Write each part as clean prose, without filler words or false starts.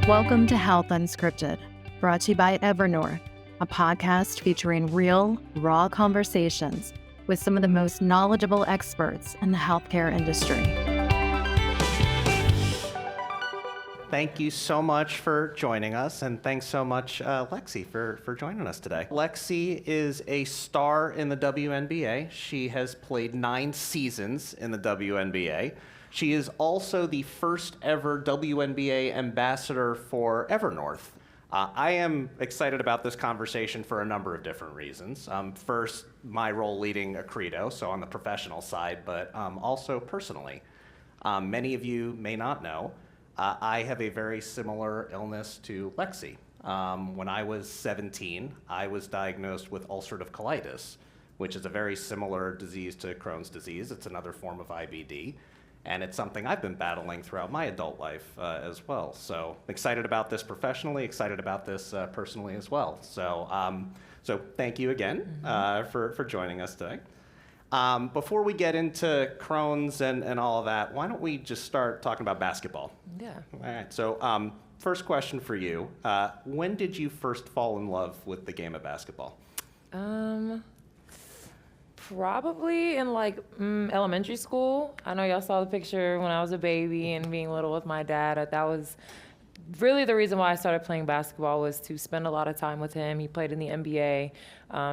Welcome to Health Unscripted, brought to you by Evernorth, a podcast featuring real, raw conversations with some of the most knowledgeable experts in the healthcare industry. Thank you so much for joining us, and thanks so much, Lexie, for joining us today. Lexie is a star in the WNBA. She has played 9 seasons in the WNBA. She is also the first ever WNBA ambassador for Evernorth. I am excited about this conversation for a number of different reasons. First, my role leading Accredo, so on the professional side, but also personally. Many of you may not know, I have a very similar illness to Lexie. When I was 17, I was diagnosed with ulcerative colitis, which is a very similar disease to Crohn's disease. It's another form of IBD. And it's something I've been battling throughout my adult life as well. So excited about this professionally, excited about this personally as well. So thank you again for joining us today. Before we get into Crohn's and all of that, why don't we just start talking about basketball? Yeah. All right, so first question for you. When did you first fall in love with the game of basketball? Probably in elementary school. I know y'all saw the picture when I was a baby and being little with my dad. That was really the reason why I started playing basketball, was to spend a lot of time with him. He played in the NBA.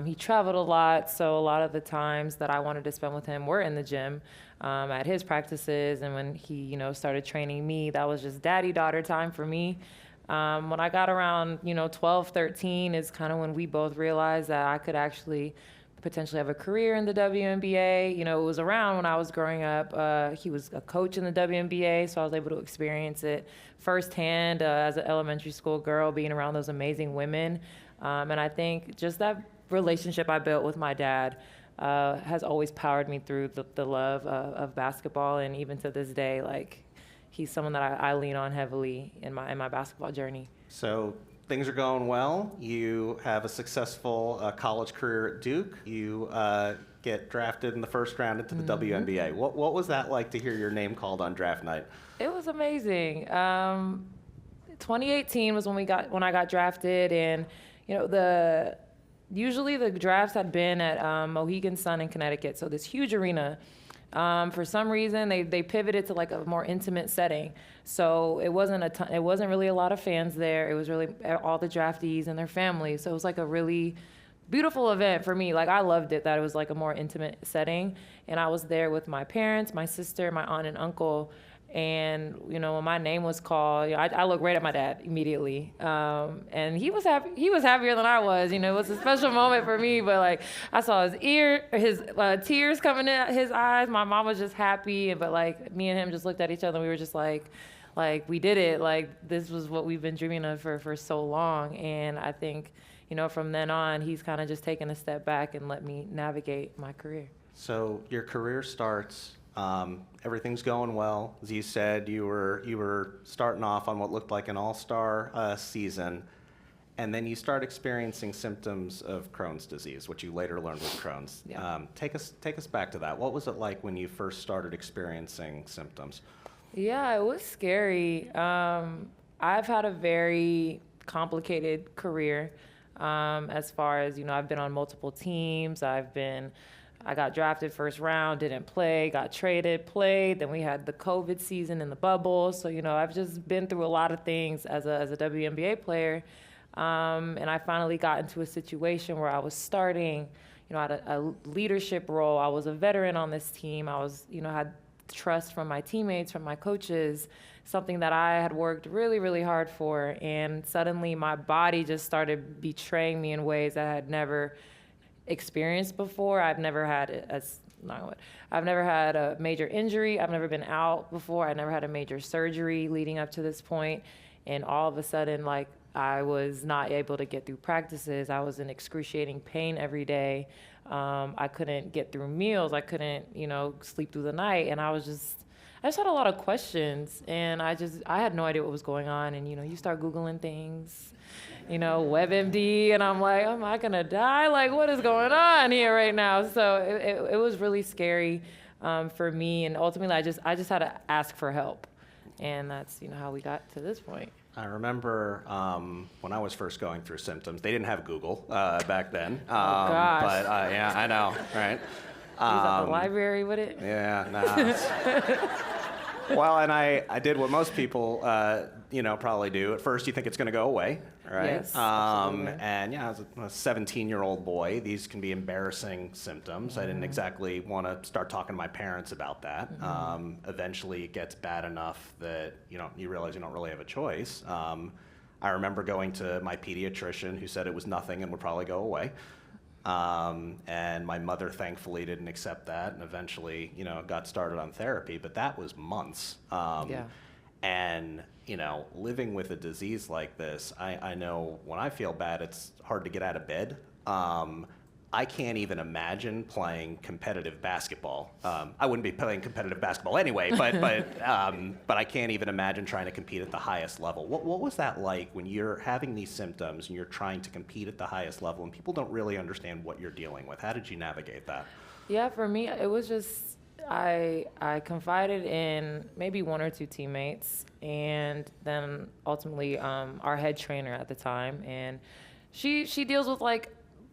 He traveled a lot, so a lot of the times that I wanted to spend with him were in the gym at his practices. And when he, started training me, that was just daddy-daughter time for me. When I got around, 12, 13 is kind of when we both realized that I could actually potentially have a career in the WNBA. It was around when I was growing up. He was a coach in the WNBA, so I was able to experience it firsthand as an elementary school girl, being around those amazing women. And I think just that relationship I built with my dad has always powered me through the love of basketball. And even to this day, he's someone that I lean on heavily in my basketball journey. So things are going well. You have a successful college career at Duke. You get drafted in the first round into the WNBA. What was that like to hear your name called on draft night? It was amazing. 2018 was when I got drafted, and usually the drafts had been at Mohegan Sun in Connecticut, so this huge arena. For some reason, they pivoted to a more intimate setting. So it wasn't really a lot of fans there. It was really all the draftees and their families. So it was a really beautiful event for me. I loved it that it was a more intimate setting. And I was there with my parents, my sister, my aunt and uncle. And, when my name was called, I looked right at my dad immediately. And he was happy. He was happier than I was. It was a special moment for me. But I saw his tears coming in his eyes. My mom was just happy. But me and him just looked at each other. And we were just like we did it. This was what we've been dreaming of for so long. And I think, from then on, he's kind of just taken a step back and let me navigate my career. So your career starts. Everything's going well. As you said, you were starting off on what looked like an all-star season, and then you start experiencing symptoms of Crohn's disease, which you later learned was Crohn's. Yeah. Take us back to that. What was it like when you first started experiencing symptoms? Yeah, it was scary. I've had a very complicated career as far as, I've been on multiple teams. I got drafted first round, didn't play, got traded, played. Then we had the COVID season in the bubble. So, I've just been through a lot of things as a WNBA player. And I finally got into a situation where I was starting, at a leadership role. I was a veteran on this team. I was, had trust from my teammates, from my coaches, something that I had worked really, really hard for. And suddenly my body just started betraying me in ways that I had never experienced before. I've never had a major injury. I've never been out before. I never had a major surgery leading up to this point. And all of a sudden, I was not able to get through practices. I was in excruciating pain every day. I couldn't get through meals. I couldn't, sleep through the night. And I just had a lot of questions, and I had no idea what was going on. And, you start Googling things, WebMD, and I'm like, am I gonna die? What is going on here right now? So it was really scary for me. And ultimately, I just had to ask for help. And that's, how we got to this point. I remember when I was first going through symptoms, they didn't have Google back then. Gosh. But yeah, I know, right? He was at the library with it. Yeah, nah. Well, and I did what most people, probably do. At first, you think it's going to go away, right? Yes, absolutely. And yeah, as a 17-year-old boy, these can be embarrassing symptoms. I didn't exactly want to start talking to my parents about that. Eventually, it gets bad enough that you realize you don't really have a choice. I remember going to my pediatrician, who said it was nothing and would probably go away. And my mother thankfully didn't accept that, and eventually, got started on therapy, but that was months. Yeah. And, living with a disease like this, I know when I feel bad, it's hard to get out of bed. I can't even imagine playing competitive basketball. I wouldn't be playing competitive basketball anyway, but I can't even imagine trying to compete at the highest level. What was that like when you're having these symptoms and you're trying to compete at the highest level and people don't really understand what you're dealing with? How did you navigate that? Yeah, for me, it was just, I confided in maybe one or two teammates, and then ultimately our head trainer at the time, and she deals with like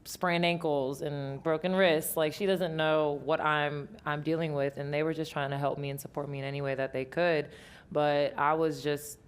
sprained ankles and broken wrists. Like, she doesn't know what I'm dealing with, and they were just trying to help me and support me in any way that they could. But I was just,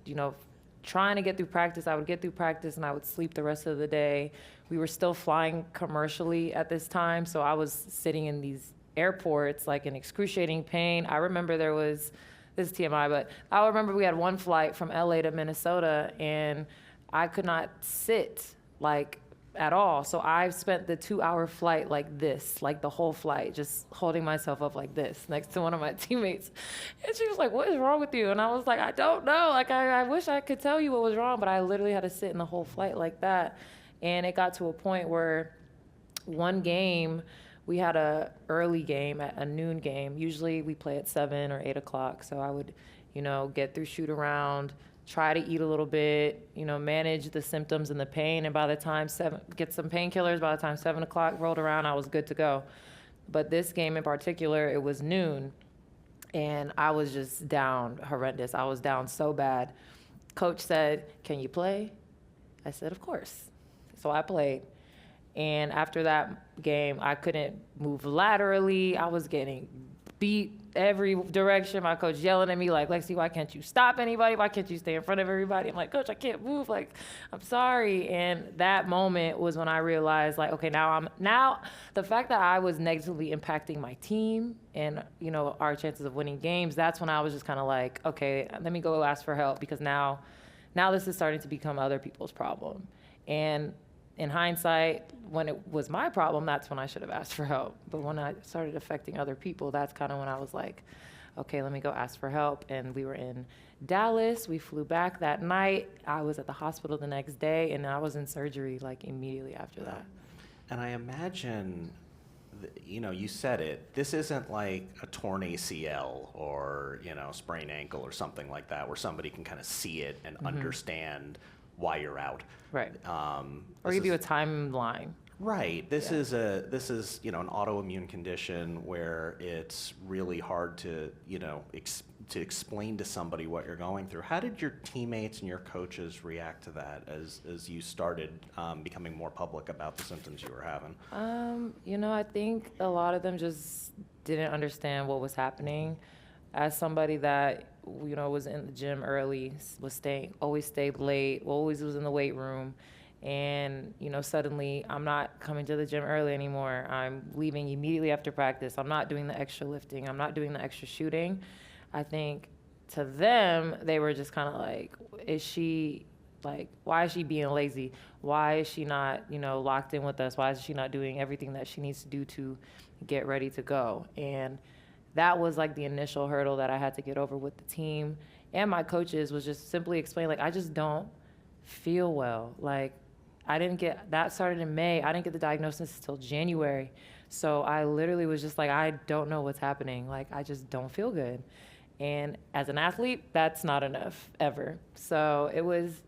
trying to get through practice. I would get through practice and I would sleep the rest of the day. We were still flying commercially at this time, so I was sitting in these airports like in excruciating pain. I remember this is TMI, but I remember we had one flight from LA to Minnesota and I could not sit like at all. So I spent the 2-hour flight like this, like the whole flight, just holding myself up like this next to one of my teammates. And she was like, "What is wrong with you?" And I was like, "I don't know. Like, I wish I could tell you what was wrong," but I literally had to sit in the whole flight like that. And it got to a point where one game, we had a early game, a noon game. Usually we play at 7 or 8 o'clock. So I would, get through shoot around, try to eat a little bit, manage the symptoms and the pain. And by the time get some painkillers, by the time 7 o'clock rolled around, I was good to go. But this game in particular, it was noon. And I was just down horrendous. I was down so bad. Coach said, "Can you play?" I said, "Of course." So I played. And after that game, I couldn't move laterally. I was getting beat every direction. My coach yelling at me like, "Lexie, why can't you stop anybody? Why can't you stay in front of everybody?" I'm like, "Coach, I can't move. Like, I'm sorry." And that moment was when I realized, like, okay, now the fact that I was negatively impacting my team and, our chances of winning games, that's when I was just kind of like, okay, let me go ask for help, because now this is starting to become other people's problem. And in hindsight, when it was my problem, that's when I should have asked for help. But when I started affecting other people, that's kind of when I was like, okay, let me go ask for help. And we were in Dallas. We flew back that night. I was at the hospital the next day, and I was in surgery like immediately after that. And I imagine, you said it, this isn't like a torn ACL or, sprained ankle or something like that, where somebody can kind of see it and understand why you're out. Right. Or give you a timeline. Right. This is an autoimmune condition where it's really hard to, to explain to somebody what you're going through. How did your teammates and your coaches react to that as you started becoming more public about the symptoms you were having? I think a lot of them just didn't understand what was happening. As somebody that, was in the gym early, always stayed late, always was in the weight room, and, suddenly I'm not coming to the gym early anymore. I'm leaving immediately after practice. I'm not doing the extra lifting. I'm not doing the extra shooting. I think to them, they were just kind of like, why is she being lazy? Why is she not, locked in with us? Why is she not doing everything that she needs to do to get ready to go? And that was like the initial hurdle that I had to get over with the team and my coaches, was just simply explain, like, I just don't feel well. Like, that started in May. I didn't get the diagnosis until January. So I literally was just like, I don't know what's happening. Like, I just don't feel good. And as an athlete, that's not enough ever. So it was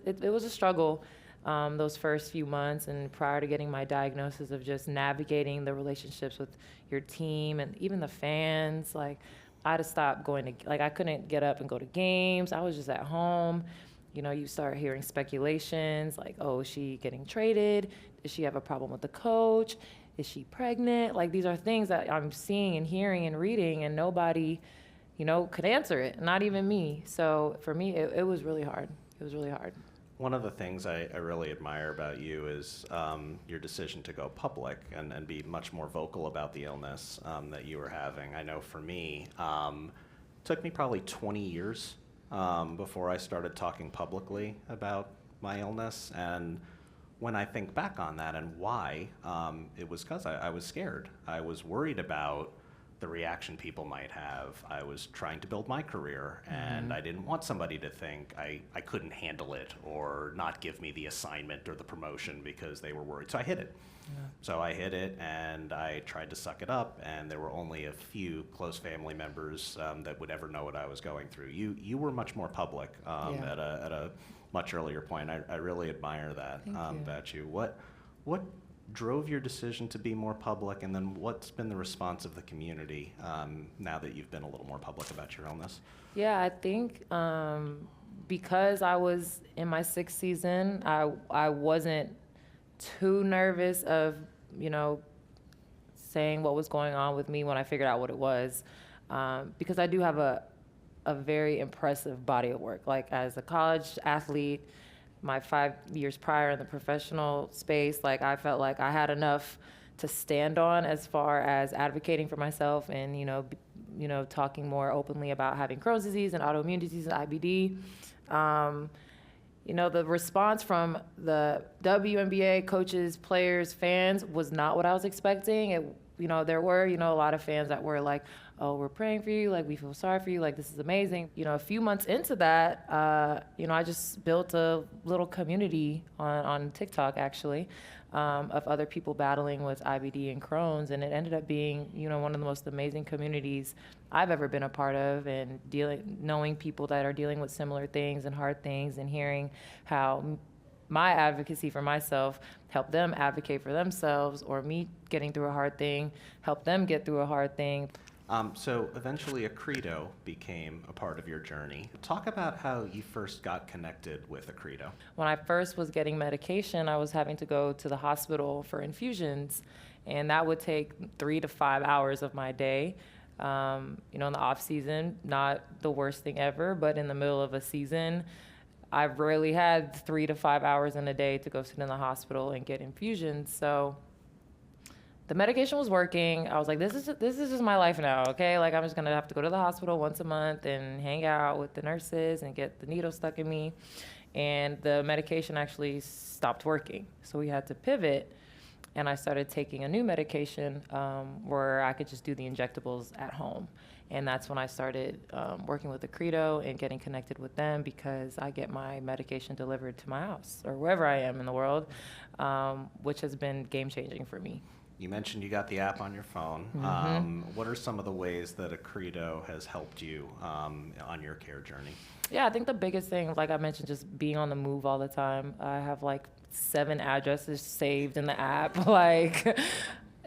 a struggle those first few months, and prior to getting my diagnosis, of just navigating the relationships with your team and even the fans. Like, I had to stop going to, I couldn't get up and go to games. I was just at home. You start hearing speculations like, oh, is she getting traded? Does she have a problem with the coach? Is she pregnant? Like, these are things that I'm seeing and hearing and reading, and nobody, could answer it, not even me. So for me, it was really hard. It was really hard. One of the things I really admire about you is your decision to go public and be much more vocal about the illness that you were having. I know for me, it took me probably 20 years before I started talking publicly about my illness. And when I think back on that and why, it was because I was scared. I was worried about the reaction people might have. I was trying to build my career, and I didn't want somebody to think I couldn't handle it or not give me the assignment or the promotion because they were worried. So I hid it. Yeah. So I hid it, and I tried to suck it up, and there were only a few close family members that would ever know what I was going through. You were much more public at a much earlier point. I really admire that about you. What drove your decision to be more public, and then what's been the response of the community now that you've been a little more public about your illness? Yeah, I think because I was in my 6th season, I wasn't too nervous of, saying what was going on with me when I figured out what it was, because I do have a very impressive body of work. Like, as a college athlete, my 5 years prior in the professional space, like, I felt like I had enough to stand on as far as advocating for myself and, talking more openly about having Crohn's disease and autoimmune disease and IBD. The response from the WNBA coaches, players, fans was not what I was expecting. There were, a lot of fans that were like, oh, we're praying for you, like, we feel sorry for you, like, this is amazing. A few months into that, I just built a little community on TikTok, actually, of other people battling with IBD and Crohn's, and it ended up being, one of the most amazing communities I've ever been a part of, and knowing people that are dealing with similar things and hard things, and hearing how my advocacy for myself helped them advocate for themselves, or me getting through a hard thing help them get through a hard thing. So eventually Accredo became a part of your journey. Talk about how you first got connected with Accredo. When I first was getting medication, I was having to go to the hospital for infusions, and that would take 3 to 5 hours of my day. In the off season, not the worst thing ever, but in the middle of a season, I've rarely had 3 to 5 hours in a day to go sit in the hospital and get infusions. So the medication was working. I was like, this is just my life now, okay? Like, I'm just gonna have to go to the hospital once a month and hang out with the nurses and get the needle stuck in me. And the medication actually stopped working. So we had to pivot, and I started taking a new medication where I could just do the injectables at home. And that's when I started working with Accredo and getting connected with them, because I get my medication delivered to my house or wherever I am in the world, which has been game-changing for me. You mentioned you got the app on your phone. What are some of the ways that Accredo has helped you on your care journey? Yeah, I think the biggest thing, like I mentioned, just being on the move all the time. I have like 7 addresses saved in the app. Like,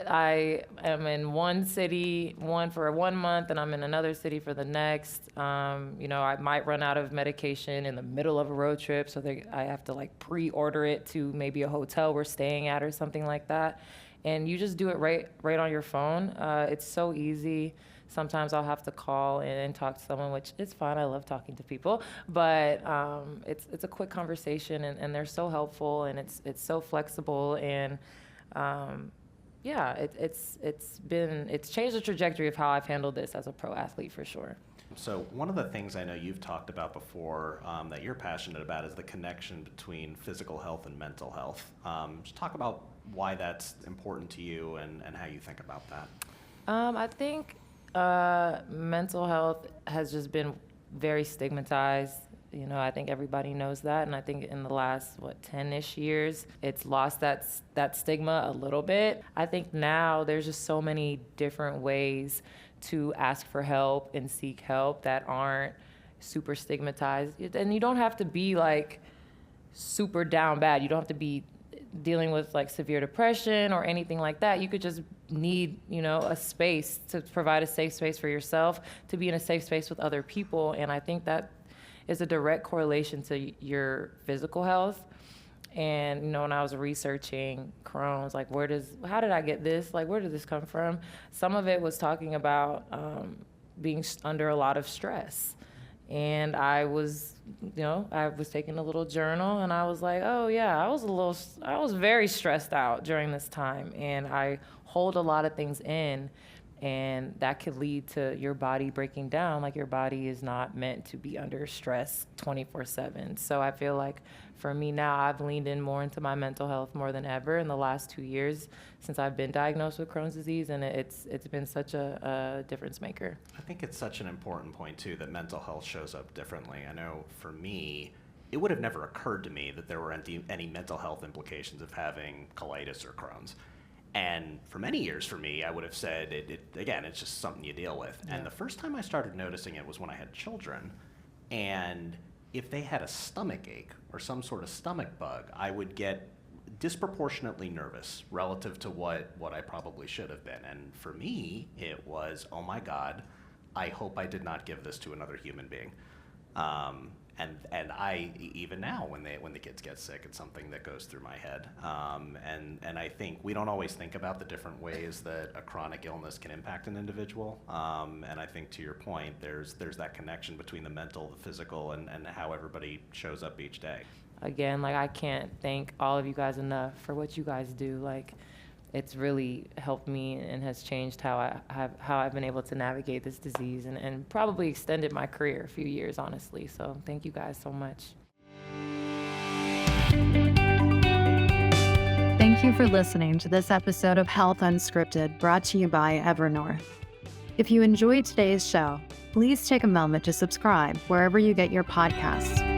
I am in one city, for 1 month, and I'm in another city for the next. I might run out of medication in the middle of a road trip, so I have to like pre-order it to maybe a hotel we're staying at or something like that. And you just do it right on your phone. It's so easy. Sometimes I'll have to call and talk to someone, which is fine. I love talking to people, but it's a quick conversation, and they're so helpful, and it's so flexible, and it's changed the trajectory of how I've handled this as a pro athlete, for sure. So one of the things I know you've talked about before that you're passionate about is the connection between physical health and mental health. Just talk about why that's important to you and how you think about that. I think mental health has just been very stigmatized. I think everybody knows that, and I think in the last 10-ish years, it's lost that stigma a little bit. I think now there's just so many different ways to ask for help and seek help that aren't super stigmatized. And you don't have to be like super down bad. You don't have to be dealing with like severe depression or anything like that. You could just need, a space to provide a safe space for yourself, to be in a safe space with other people. And I think that is a direct correlation to your physical health. And, you know, when I was researching Crohn's, like, how did I get this? Like, where did this come from? Some of it was talking about being under a lot of stress. And I was taking a little journal, and I was like, oh yeah, I was very stressed out during this time, and I hold a lot of things in, and that could lead to your body breaking down. Like, your body is not meant to be under stress 24/7. So I feel like for me now, I've leaned in more into my mental health more than ever in the last 2 years since I've been diagnosed with Crohn's disease, and it's been such a difference maker. I think it's such an important point too, that mental health shows up differently. I know for me, it would have never occurred to me that there were any mental health implications of having colitis or Crohn's. And for many years for me, I would have said, it's just something you deal with. Yeah. And the first time I started noticing it was when I had children. And if they had a stomach ache or some sort of stomach bug, I would get disproportionately nervous relative to what I probably should have been. And for me, it was, oh my God, I hope I did not give this to another human being. And I, even now, when the kids get sick, it's something that goes through my head. And I think we don't always think about the different ways that a chronic illness can impact an individual. And I think, to your point, there's that connection between the mental, the physical, and how everybody shows up each day. Again, like, I can't thank all of you guys enough for what you guys do. Like, it's really helped me and has changed how I've been able to navigate this disease, and probably extended my career a few years, honestly. So thank you guys so much. Thank you for listening to this episode of Health Unscripted, brought to you by Evernorth. If you enjoyed today's show, please take a moment to subscribe wherever you get your podcasts.